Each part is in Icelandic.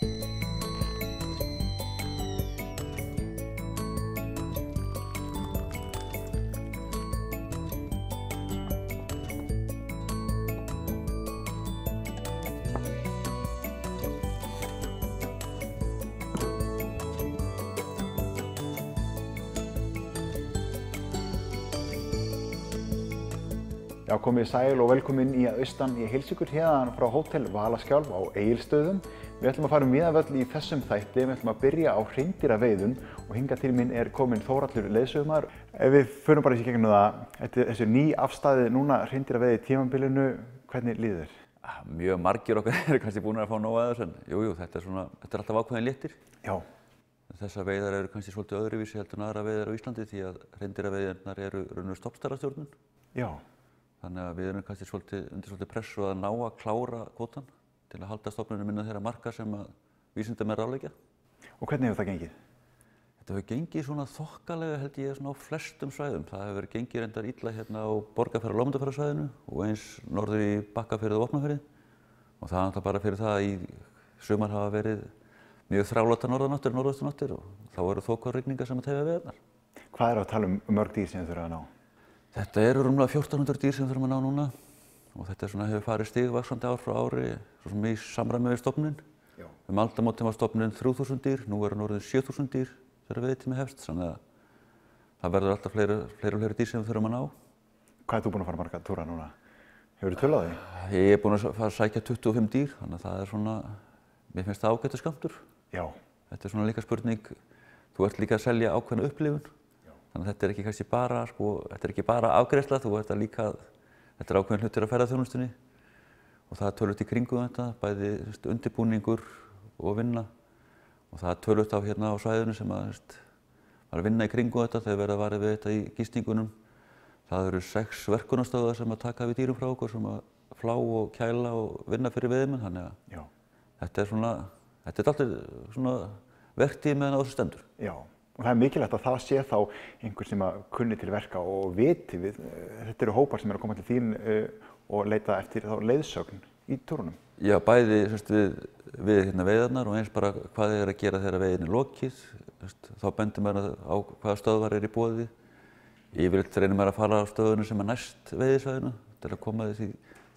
Já, komið sæl og velkomin í að austan. Ég heilsa ykkur hérna frá Hótel Valaskjálf á Egilsstöðum. Við ætlum að fara víðavöll í þessum þætti. Við ætlum að byrja á hreindýraveiðum og hingað til mín er kominn Þórhallur leiðsögumaður. Ef við förum bara í gegnum það, þessu ný afstæði núna hreindýraveiði tímabilinu, hvernig líður þér? Mjög margir okkar eru kannski búin að fá nóg að þessu, en jú, þetta er alltaf ákveðin léttir. Já. Þessar veiðar eru kannski svolítið öðruvísi heldur en aðrar veiðar á Íslandi því að hreindýraveiðarnar eru raunverulega stofnstærðarstjórnun. Já. Þannig að við erum kannski undir svolítið pressu að ná að klára kvótann til að halda stofnunum innan þeirra marka sem að vísindamenn ráðleggja. Og hvernig hefur það gengið? Þetta hefur gengið svona þokkalega held ég svona á flestum svæðum. Það hefur verið gengið reyndar illa hérna á Borgarfjarðar- og Lómundafjarðarsvæðinu og eins norður í Bakkafirði og Vopnafirði. Og það er náttúrulega bara fyrir það að í sumar hafa verið mjög þrálátar norðanáttir og norðausturáttir og þá eru þokurigningar sem að tefja veiðarnar. Hvað er að tala mörg dýr sem þið þurfa að ná? Þetta eru rúmlega 1400 dýr sem við þurfum að ná núna og þetta hefur farið stigvaxandi ár frá ári svo sem í samræmi við stofninn. Aldamótin var stofninn 3000 dýr, nú eru hann orðin 7000 dýr þegar veiðitími hefst, þannig að það verður alltaf fleiri og fleiri dýr sem við þurfum að ná. Hvað ert þú búinn að fara marga túra núna? Hefurðu tölað því? Ég er búinn að fara að sækja 25 dýr, þannig að það er svona, mér finnst það ágætur skammtur. Já. Þetta er svona líka spurning, þú ert líka að selja ákveðna upplifun. Þannig að þetta er ekki kannski bara, þetta er ekki bara afgreiðsla, þetta er ákveðin hlutir af ferðaþjónustunni og það er tölvöld í kringum þetta, bæði undirbúningur og vinna og það er tölvöld af hérna á svæðinu sem að maður vinna í kringum þetta þegar verið að varið við þetta í gistingunum. Það eru 6 verkunarstöðvar sem að taka við dýrum frá okkur sem að flá og kæla og vinna fyrir veiðimenn, þannig að þetta er alltaf svona verktíð meðan á þessu stendur. Já. Og það er mikilvægt að það sé þá einhver sem að kunni til verka og viti við. Þetta eru hópar sem eru að koma til þín og leita eftir þá leiðsögn í túrunum. Já, bæði við hérna veiðarnar og eins bara hvað er að gera þegar veiðin er lokið. Þá bendir maður á hvaða stöðvar er í boði. Yfirleitt reynir maður að fara á stöðunum sem er næst veiðisvæðinu til að koma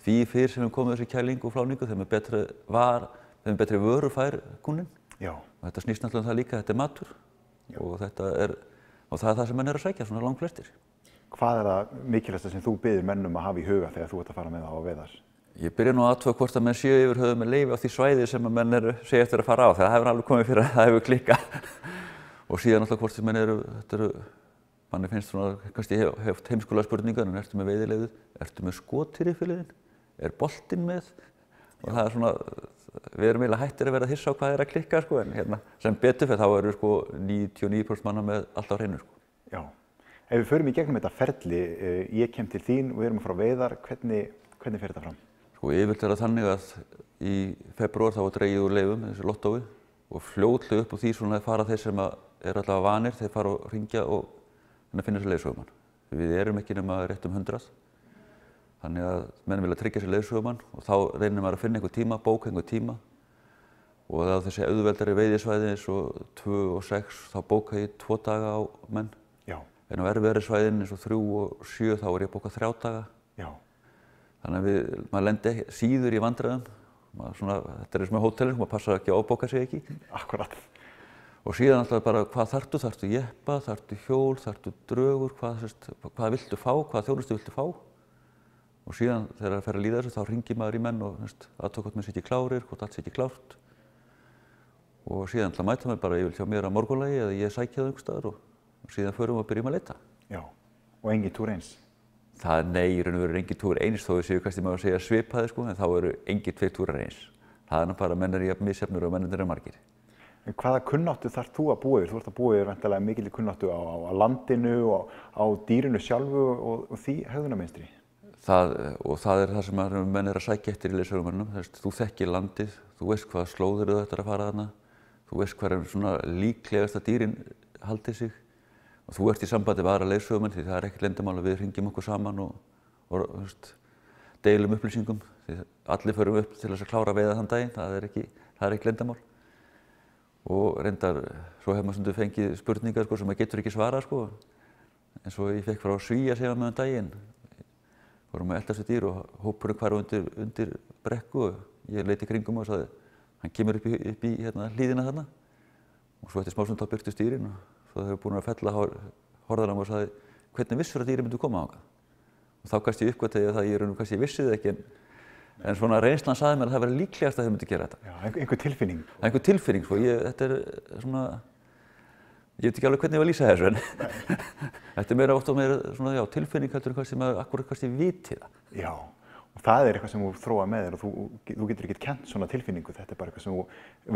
því fyrr sem við komum þessi kælingu og fláningu þeim er betri vörur fær kúnninn. Já. Og þetta snýst náttúrulega um það líka, þetta er matur. Og það er það sem menn eru að sækja, svona langflestir. Hvað er það mikilvægasta sem þú biður mennum að hafa í huga þegar þú ert að fara með þá á veiðar? Ég byrja nú að athuga hvort að menn séu yfir höfuð með leyfi á því svæði sem að menn segja eftir að fara á. Það hefur alveg komið fyrir að það hefur klikkað. Og síðan alltaf hvort sem menn manni finnst svona, kannski ég hef heimskulega spurningar, en ertu með veiðileyfið? Ertu með skot í riffilinn? Er boltinn með? Og það er svona, við erum eiginlega hættir að vera hissa á hvað er að klikka, en hérna, sem betur fyrir þá eru 99% manna með allt á hreinu. Já. Ef við förum í gegnum þetta ferli, ég kem til þín og við erum að fara á veiðar, hvernig fer þetta fram? Yfirleitt er það þannig að í febrúar þá var dregið úr leyfum, þessi lottói, og fljótlega upp úr því svona fara þeir sem eru allavega vanir, þeir fara og hringja og finna sér leiðsögumann. Við erum ekki nema rétt 100. Þannig að menn vilja tryggja sér leiðsögumann og þá reynir maður að finna einhver tíma, bóka einhver tíma og það þessi auðveldari veiðisvæði eins og 2 og 6 þá bóka ég 2 daga á menn. Já. En á erfiðari svæðin eins og 3 og 7 þá er ég að bóka 3 daga. Já. Þannig að maður lendir síður í vandræðum. Þetta er eins og með hótelin, maður passar ekki að ofbóka sig ekki. Akkurat. Og síðan alltaf bara hvað þarftu jeppa, þarftu hjól, þarftu drögur, hvað viltu fá, hvaða þjónustu viltu fá. Og síðan þegar það fer að líða þessu þá hringir maður í menn og aðtöku hvort menn sé ekki klárir, hvort allt sé ekki klárt. Og síðan alltaf mæta mér bara yfir hjá mér að morgunlagi eða ég sækja það einhvers staðar og síðan förum við að byrjum að leita. Já, og engin túr eins? Nei, í raun og veru engin túr eins þó við séu kannski maður að segja svipaði en þá eru engin 2 túrar eins. Það er bara menn jafn misjafnir og mennirnir margir. En hvaða kunnáttu þarf þú að búa yfir? Þú ert að búa yfir væntanlega mikilli kunnáttu á landinu og á dýrinu sjálfu og því hegðunarmynstri. Og það er það sem menn að sækja eftir í leiðsögumönnum. Þú þekkir landið, þú veist hvaða slóðir þú ættir að fara þarna, þú veist hvar svona líklegast að dýrin haldi sig og þú ert í sambandi við aðra leiðsögumenn því það er ekkert leyndarmál að við hringjum okkur saman og deilum upplýsingum. Því allir förum upp til þess að klára veiða þann daginn, það er ekki leyndarmál. og reyndar, svo hefur maður stundum fengið spurningar sko, sem maður getur ekki svarað sko. eins og ég fekk frá Svíja síðan með daginn. Vorum að eltast við dýr og hópurinn hvarf undir brekku og ég leit í kringum og sagði, hann kemur upp í hérna, hlíðina þarna og svo eftir smásund þá birtust dýrin og svo þegar við búin að fella horfðan og sagði, hvernig vissur að dýrin myndu koma þangað? Og þá kannski ég uppgötaði að það ég kannski vissi það ekki en svona reynslan sagði mér að það væri líklegast að þau myndu gera þetta. Já, einhver tilfinning. Einhver tilfinning, sko. Þetta svona, ég veit ekki alveg hvernig ég var að lýsa þessu en þetta meira oft og meira svona, já, tilfinning heldur en kannski maður akkurat kannski viti það. Já, og það eitthvað sem þú þróa með þér og þú getur ekki kennt svona tilfinningu, þetta eitthvað sem þú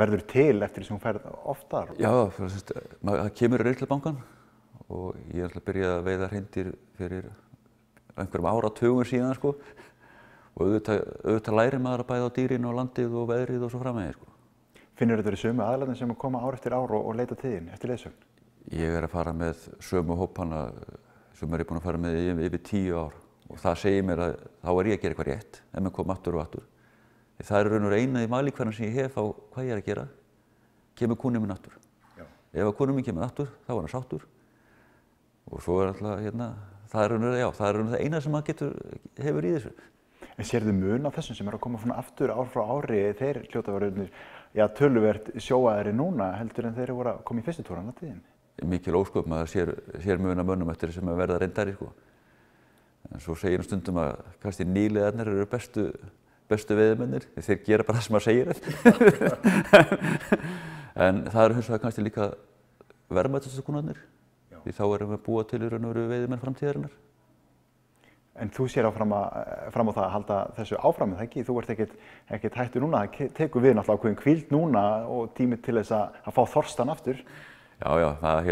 verður til eftir því sem þú ferð oftar. Já, það kemur í Reynslubankann og ég byrjaði að veiða hreindýr fyrir einhverjum áratugum síðan sko. Og auðvitað lærir maður að bæða á dýrin og landið og veðrið og svo framvegis sko. Finnur þetta sömu aðilarnir sem koma ár eftir ár og leita til þín eftir leiðsögn? Ég að fara með sömu hópana sem ég búinn að fara með yfir 10 ár og það segir mér að þá ég að gera eitthvað rétt ef maður kom aftur og aftur. Það er raun og eina í mælikvarðan sem ég hef á hvað ég að gera, kemur kúninn minn aftur. Já. Ef að kúninn minn kemur aftur, þá hann sáttur og svo alltaf hérna, það er raun og það eina sem maður hefur í þessu. En sérðu mun á þessum sem að koma aftur ár frá ári, þeir hljóta verið töluvert sjóaðari núna heldur en þeir voru að koma í fyrstu túrana tíðin? Mikil ósköp, maður sér mun af mönnum eftir sem að verða reyndari sko. En svo segir stundum að kannski nýliðarnir eru bestu veiðimennir, þeir gera bara það sem maður segir en það eru hins vegar kannski líka verðmætustu kúnnarnir, því þá erum við að búa til í raun og veru veiðimenn framtíðarinnar. En þú sér fram á það að halda þessu áfram, eða ekki? Þú ert ekkert hættur núna, það tekur við náttúrulega ákveðin hvíld núna og tími til þess að fá þorstan aftur. Já, það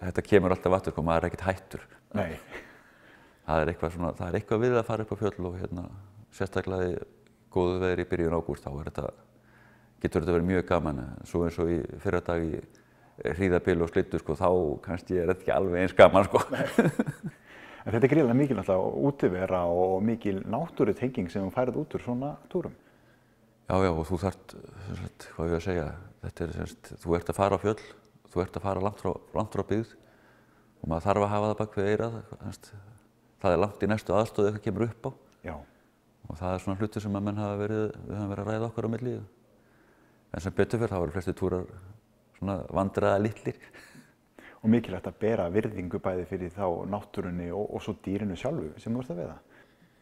þetta kemur alltaf aftur, maður er ekkert hættur. Nei. Það er eitthvað við að fara upp á fjöll og sérstaklega í góðu veðri í byrjun ágúst, þá getur þetta verið mjög gaman. Svo eins og í fyrradag í hríðabil og slittu, sko, þá kannski er þetta ekki alveg eins gaman, sko. En þetta er gríðarlega mikil útivera og mikil náttúrutenging sem þú færð út úr svona túrum. Já, og þú þarft, hvað ég að segja, þú ert að fara á fjöll, þú ert að fara langt frá byggð og maður þarf að hafa það bak við eyrað, það er langt í næstu aðstöðu eitthvað kemur upp á. Já. Og það er svona hluti sem við höfum verið að ræða okkar á milli. En sem betur fyrir, þá eru flestir túrar svona vandræðalitlir. Og mikilvægt að bera virðingu bæði fyrir þá náttúrunni og svo dýrinu sjálfu sem þú ert að veiða.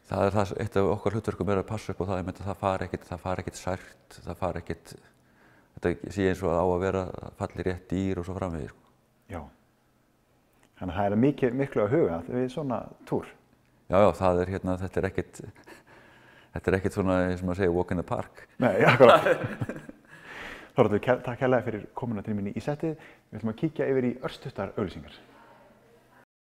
Það er eitt af okkar hlutverkum að passa upp á það, það fari ekkert sært, það fari ekkert, þetta sé eins og á að vera falli rétt dýr og svo framvegis. Já, þannig að það er miklu að huga við svona túr. Já, það er þetta er ekkert svona, eins og maður segir, walk in the park. Nei, akkurat. Þorvaldur, takk hérlega fyrir komuna til minni í settið. Við ætlum að kíkja yfir í örstuttar auglýsingar.